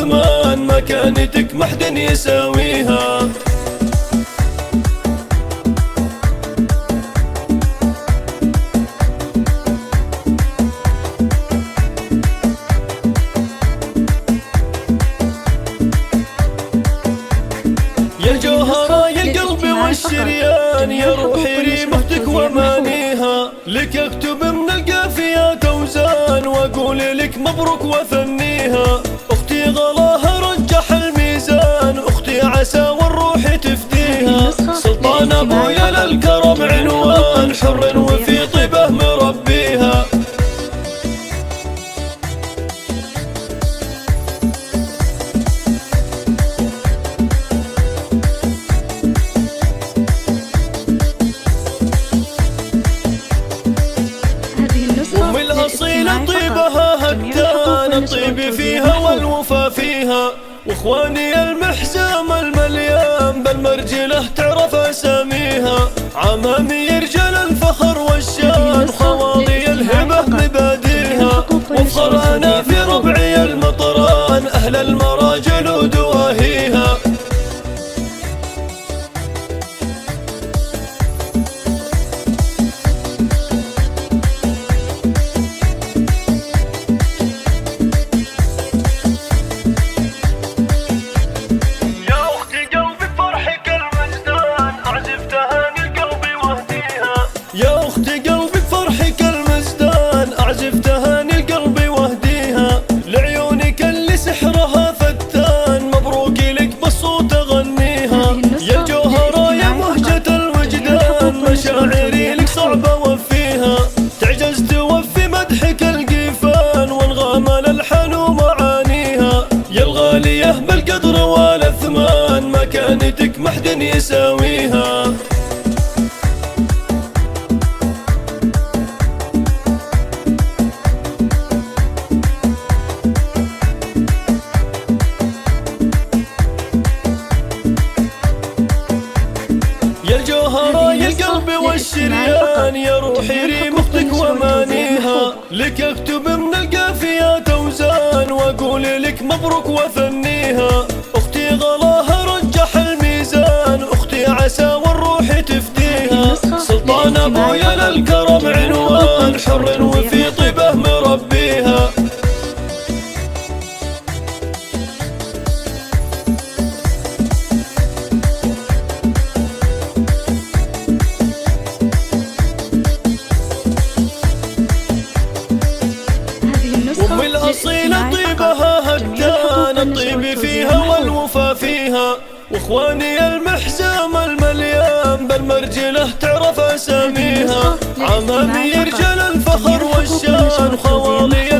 والأثمان مكانتك محد يساويها. يا جوهرة يا القلب والشريان يا روحي ريمتك ومانيها، لك اكتب من القافيات اوزان واقول لك مبروك وثنيها. اختي غلاها رجح الميزان، اختي عسى والروح تفديها. سلطان ابويا للكرم عنوان، حر وفي طيبه مربيها. أم الأصيلة طيبها هتان، الطيب فيها والوفا فيها. واخواني المحزام المليان بالمرجلة تعرف اساميها. عمامي رجال الفخر والشان، خواضي الهبة مباديها. وافخر انا في ربعي المطران، اهل المراجل ودواهيها. يا أختي قلبي بفرحك المزدان، أعزف تهاني القلب واهديها. لعيونك اللي سحرها فتان، مبروك لك بالصوت أغنيها. يا الجوهرة يا مهجة الوجدان، مشاعري لك صعبة أوفيها. تعجز توفي مدحك القيفان، وانغام الألحان ومعانيها. يا الغالية بالقدر والأثمان مكانتك محد يساويها. يا الجوهرة يا القلب والشريان يا روحي ريمتك ومانيها. لك اكتب من القافيات اوزان واقول لك مبروك وثنيها. اختي غلاها رجح الميزان، اختي عسى والروح تفديها. سلطان ابويا للكرم عنوان، حر وفي طيبه مربيها. أم الأصيلة طيبها هتان، الطيب فيها والوفا فيها. واخواني المحزام المليان بالمرجلة تعرف اساميها. عمامي رجال الفخر والشان، خواضي